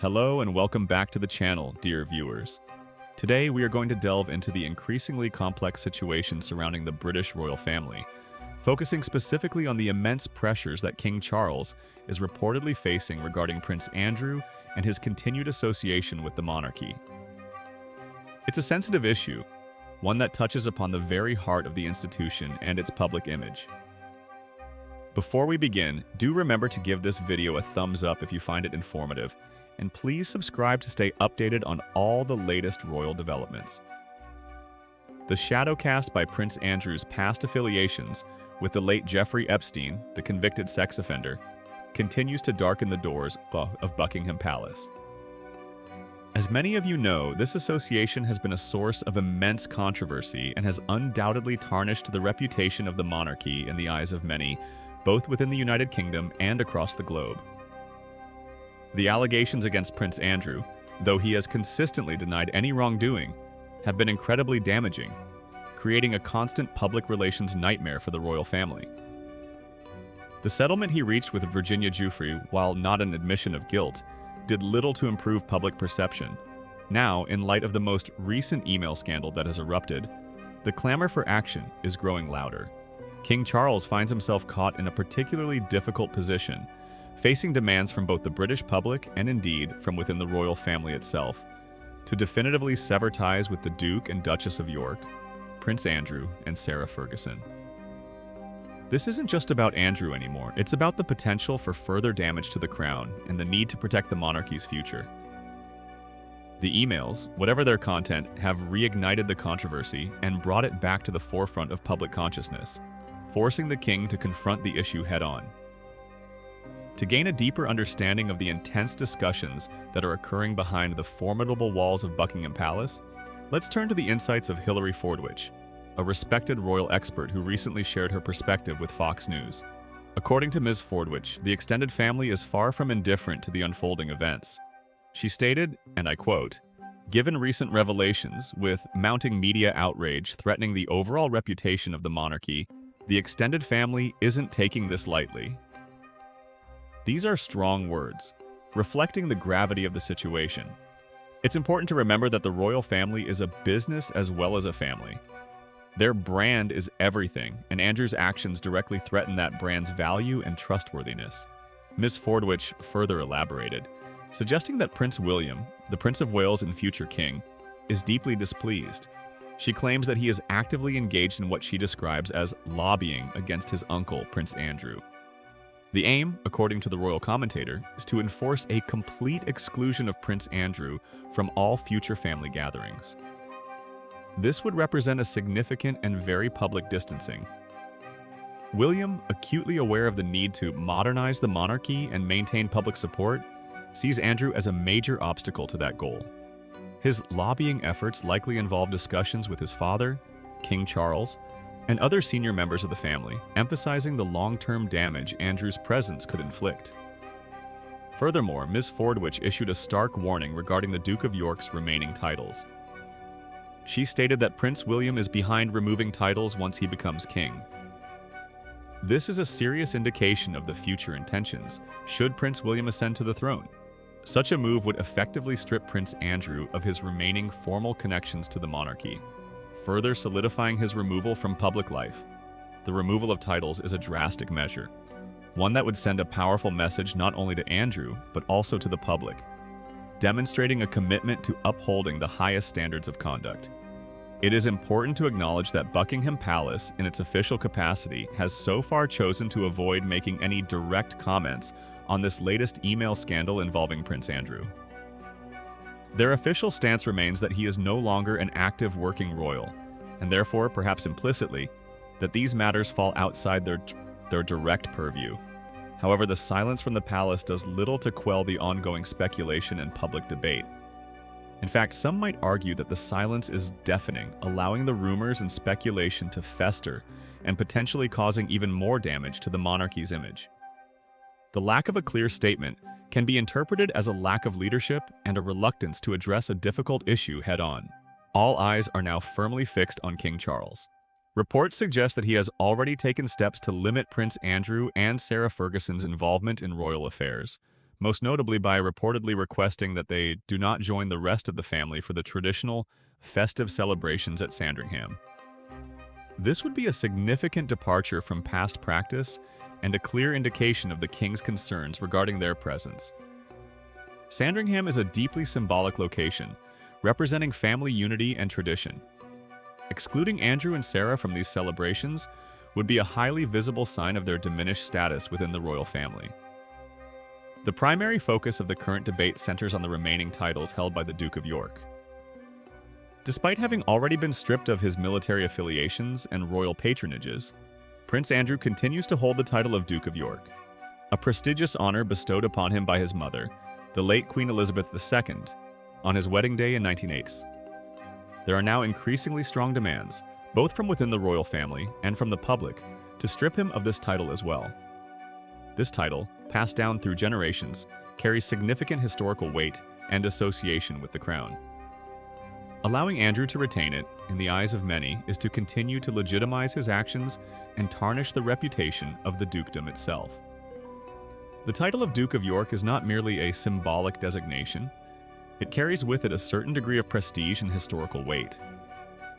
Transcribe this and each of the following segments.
Hello and welcome back to the channel, dear viewers. Today we are going to delve into the increasingly complex situation surrounding the British royal family, focusing specifically on the immense pressures that King Charles is reportedly facing regarding Prince Andrew and his continued association with the monarchy. It's a sensitive issue, one that touches upon the very heart of the institution and its public image. Before we begin, do remember to give this video a thumbs up if you find it informative, and please subscribe to stay updated on all the latest royal developments. The shadow cast by Prince Andrew's past affiliations with the late Jeffrey Epstein, the convicted sex offender, continues to darken the doors of Buckingham Palace. As many of you know, this association has been a source of immense controversy and has undoubtedly tarnished the reputation of the monarchy in the eyes of many, both within the United Kingdom and across the globe. The allegations against Prince Andrew, though he has consistently denied any wrongdoing, have been incredibly damaging, creating a constant public relations nightmare for the royal family. The settlement he reached with Virginia Giuffre, while not an admission of guilt, did little to improve public perception. Now, in light of the most recent email scandal that has erupted, the clamor for action is growing louder. King Charles finds himself caught in a particularly difficult position, facing demands from both the British public and indeed from within the royal family itself, to definitively sever ties with the Duke and Duchess of York, Prince Andrew, and Sarah Ferguson. This isn't just about Andrew anymore, it's about the potential for further damage to the crown and the need to protect the monarchy's future. The emails, whatever their content, have reignited the controversy and brought it back to the forefront of public consciousness, forcing the king to confront the issue head-on. To gain a deeper understanding of the intense discussions that are occurring behind the formidable walls of Buckingham Palace, let's turn to the insights of Hilary Fordwich, a respected royal expert who recently shared her perspective with Fox News. According to Ms. Fordwich, the extended family is far from indifferent to the unfolding events. She stated, and I quote, "Given recent revelations, with mounting media outrage threatening the overall reputation of the monarchy, the extended family isn't taking this lightly." These are strong words, reflecting the gravity of the situation. It's important to remember that the royal family is a business as well as a family. Their brand is everything, and Andrew's actions directly threaten that brand's value and trustworthiness. Ms. Fordwich further elaborated, suggesting that Prince William, the Prince of Wales and future king, is deeply displeased. She claims that he is actively engaged in what she describes as lobbying against his uncle, Prince Andrew. The aim, according to the royal commentator, is to enforce a complete exclusion of Prince Andrew from all future family gatherings. This would represent a significant and very public distancing. William, acutely aware of the need to modernize the monarchy and maintain public support, sees Andrew as a major obstacle to that goal. His lobbying efforts likely involve discussions with his father, King Charles, and other senior members of the family, emphasizing the long-term damage Andrew's presence could inflict. Furthermore, Ms. Fordwich issued a stark warning regarding the Duke of York's remaining titles. She stated that Prince William is behind removing titles once he becomes king. This is a serious indication of the future intentions, should Prince William ascend to the throne. Such a move would effectively strip Prince Andrew of his remaining formal connections to the monarchy, further solidifying his removal from public life. The removal of titles is a drastic measure, one that would send a powerful message not only to Andrew, but also to the public, demonstrating a commitment to upholding the highest standards of conduct. It is important to acknowledge that Buckingham Palace, in its official capacity, has so far chosen to avoid making any direct comments on this latest email scandal involving Prince Andrew. Their official stance remains that he is no longer an active working royal, and therefore, perhaps implicitly, that these matters fall outside their direct purview. However, the silence from the palace does little to quell the ongoing speculation and public debate. In fact, some might argue that the silence is deafening, allowing the rumors and speculation to fester and potentially causing even more damage to the monarchy's image. The lack of a clear statement can be interpreted as a lack of leadership and a reluctance to address a difficult issue head-on. All eyes are now firmly fixed on King Charles. Reports suggest that he has already taken steps to limit Prince Andrew and Sarah Ferguson's involvement in royal affairs, most notably by reportedly requesting that they do not join the rest of the family for the traditional festive celebrations at Sandringham. This would be a significant departure from past practice and a clear indication of the king's concerns regarding their presence. Sandringham is a deeply symbolic location, representing family unity and tradition. Excluding Andrew and Sarah from these celebrations would be a highly visible sign of their diminished status within the royal family. The primary focus of the current debate centers on the remaining titles held by the Duke of York. Despite having already been stripped of his military affiliations and royal patronages, Prince Andrew continues to hold the title of Duke of York, a prestigious honor bestowed upon him by his mother, the late Queen Elizabeth II, on his wedding day in 1980. There are now increasingly strong demands, both from within the royal family and from the public, to strip him of this title as well. This title, passed down through generations, carries significant historical weight and association with the crown. Allowing Andrew to retain it, in the eyes of many, is to continue to legitimize his actions and tarnish the reputation of the dukedom itself. The title of Duke of York is not merely a symbolic designation. It carries with it a certain degree of prestige and historical weight.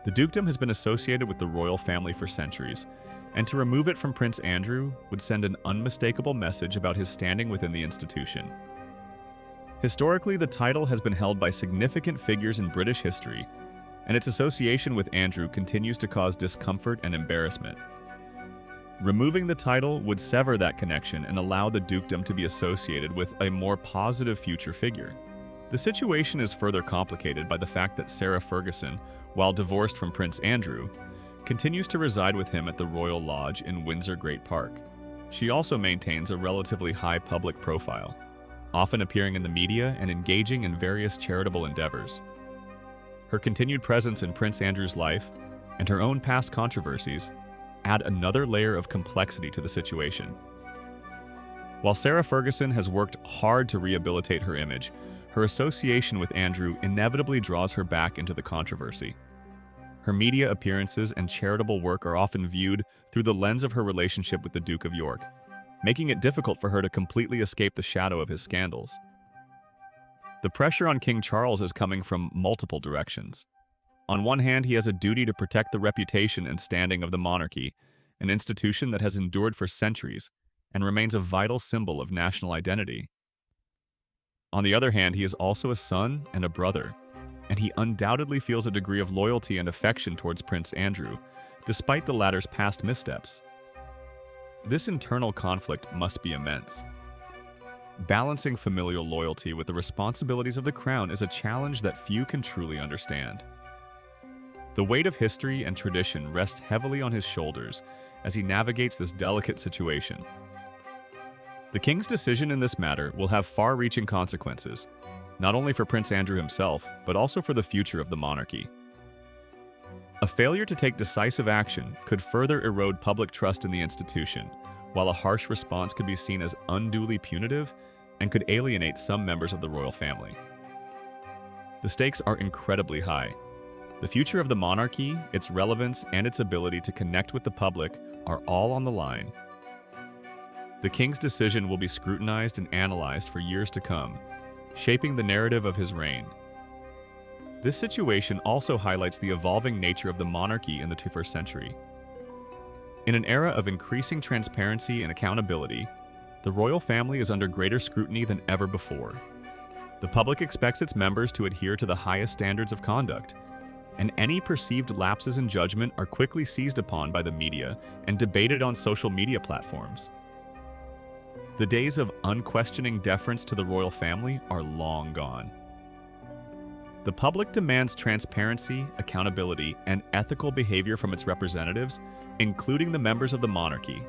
The dukedom has been associated with the royal family for centuries, and to remove it from Prince Andrew would send an unmistakable message about his standing within the institution. Historically, the title has been held by significant figures in British history, and its association with Andrew continues to cause discomfort and embarrassment. Removing the title would sever that connection and allow the dukedom to be associated with a more positive future figure. The situation is further complicated by the fact that Sarah Ferguson, while divorced from Prince Andrew, continues to reside with him at the Royal Lodge in Windsor Great Park. She also maintains a relatively high public profile, often appearing in the media and engaging in various charitable endeavors. Her continued presence in Prince Andrew's life and her own past controversies add another layer of complexity to the situation. While Sarah Ferguson has worked hard to rehabilitate her image, her association with Andrew inevitably draws her back into the controversy. Her media appearances and charitable work are often viewed through the lens of her relationship with the Duke of York, making it difficult for her to completely escape the shadow of his scandals. The pressure on King Charles is coming from multiple directions. On one hand, he has a duty to protect the reputation and standing of the monarchy, an institution that has endured for centuries and remains a vital symbol of national identity. On the other hand, he is also a son and a brother, and he undoubtedly feels a degree of loyalty and affection towards Prince Andrew, despite the latter's past missteps. This internal conflict must be immense. Balancing familial loyalty with the responsibilities of the crown is a challenge that few can truly understand. The weight of history and tradition rests heavily on his shoulders as he navigates this delicate situation. The king's decision in this matter will have far-reaching consequences, not only for Prince Andrew himself, but also for the future of the monarchy. A failure to take decisive action could further erode public trust in the institution, while a harsh response could be seen as unduly punitive and could alienate some members of the royal family. The stakes are incredibly high. The future of the monarchy, its relevance, and its ability to connect with the public are all on the line. The king's decision will be scrutinized and analyzed for years to come, shaping the narrative of his reign. This situation also highlights the evolving nature of the monarchy in the 21st century. In an era of increasing transparency and accountability, the royal family is under greater scrutiny than ever before. The public expects its members to adhere to the highest standards of conduct, and any perceived lapses in judgment are quickly seized upon by the media and debated on social media platforms. The days of unquestioning deference to the royal family are long gone. The public demands transparency, accountability, and ethical behavior from its representatives, including the members of the monarchy.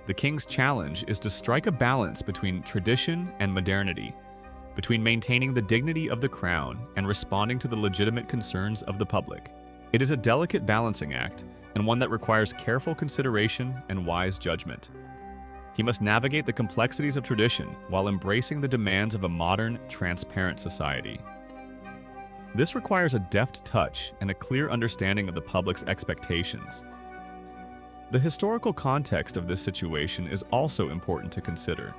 The king's challenge is to strike a balance between tradition and modernity, between maintaining the dignity of the crown and responding to the legitimate concerns of the public. It is a delicate balancing act, and one that requires careful consideration and wise judgment. He must navigate the complexities of tradition while embracing the demands of a modern, transparent society. This requires a deft touch and a clear understanding of the public's expectations. The historical context of this situation is also important to consider.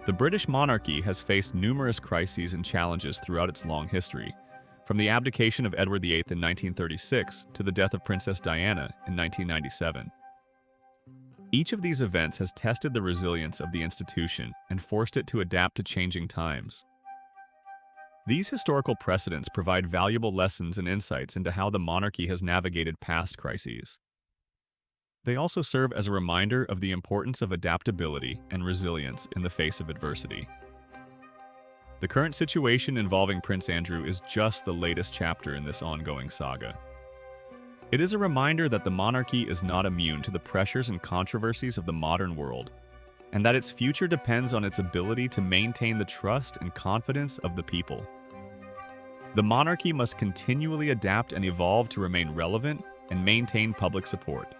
The British monarchy has faced numerous crises and challenges throughout its long history, from the abdication of Edward VIII in 1936 to the death of Princess Diana in 1997. Each of these events has tested the resilience of the institution and forced it to adapt to changing times. These historical precedents provide valuable lessons and insights into how the monarchy has navigated past crises. They also serve as a reminder of the importance of adaptability and resilience in the face of adversity. The current situation involving Prince Andrew is just the latest chapter in this ongoing saga. It is a reminder that the monarchy is not immune to the pressures and controversies of the modern world, and that its future depends on its ability to maintain the trust and confidence of the people. The monarchy must continually adapt and evolve to remain relevant and maintain public support.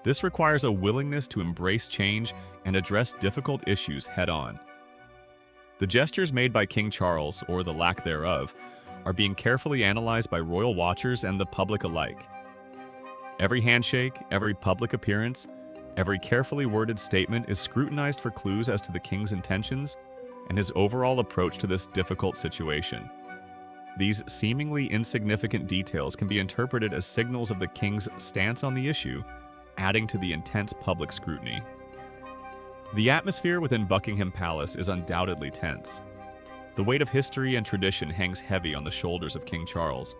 This requires a willingness to embrace change and address difficult issues head-on. The gestures made by King Charles, or the lack thereof, are being carefully analyzed by royal watchers and the public alike. Every handshake, every public appearance, every carefully worded statement is scrutinized for clues as to the king's intentions and his overall approach to this difficult situation. These seemingly insignificant details can be interpreted as signals of the king's stance on the issue, adding to the intense public scrutiny. The atmosphere within Buckingham Palace is undoubtedly tense. The weight of history and tradition hangs heavy on the shoulders of King Charles,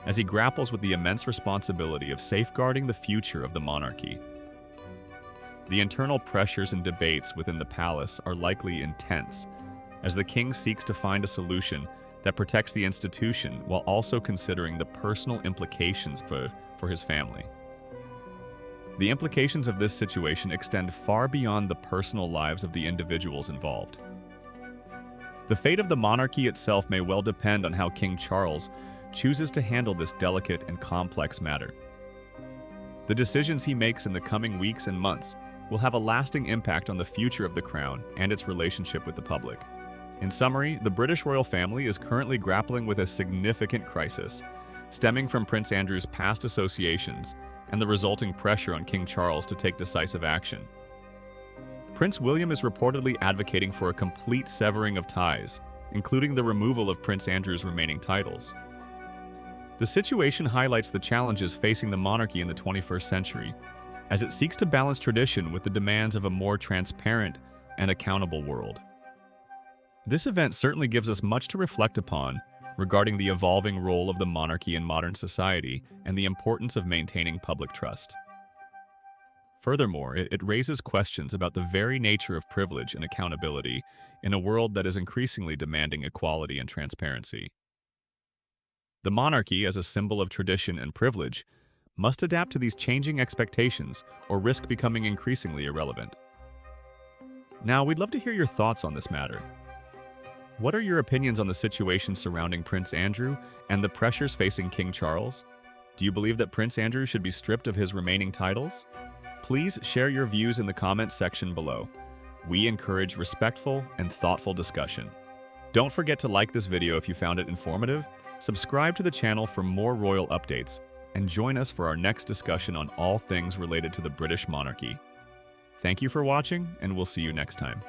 as he grapples with the immense responsibility of safeguarding the future of the monarchy. The internal pressures and debates within the palace are likely intense, as the king seeks to find a solution that protects the institution while also considering the personal implications for his family. The implications of this situation extend far beyond the personal lives of the individuals involved. The fate of the monarchy itself may well depend on how King Charles chooses to handle this delicate and complex matter. The decisions he makes in the coming weeks and months will have a lasting impact on the future of the crown and its relationship with the public. In summary, the British royal family is currently grappling with a significant crisis, stemming from Prince Andrew's past associations and the resulting pressure on King Charles to take decisive action. Prince William is reportedly advocating for a complete severing of ties, including the removal of Prince Andrew's remaining titles. The situation highlights the challenges facing the monarchy in the 21st century, as it seeks to balance tradition with the demands of a more transparent and accountable world. This event certainly gives us much to reflect upon regarding the evolving role of the monarchy in modern society and the importance of maintaining public trust. Furthermore, it raises questions about the very nature of privilege and accountability in a world that is increasingly demanding equality and transparency. The monarchy, as a symbol of tradition and privilege, must adapt to these changing expectations or risk becoming increasingly irrelevant. Now, we'd love to hear your thoughts on this matter. What are your opinions on the situation surrounding Prince Andrew and the pressures facing King Charles? Do you believe that Prince Andrew should be stripped of his remaining titles? Please share your views in the comments section below. We encourage respectful and thoughtful discussion. Don't forget to like this video if you found it informative, subscribe to the channel for more royal updates, and join us for our next discussion on all things related to the British monarchy. Thank you for watching, and we'll see you next time.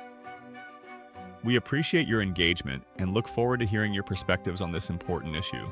We appreciate your engagement and look forward to hearing your perspectives on this important issue.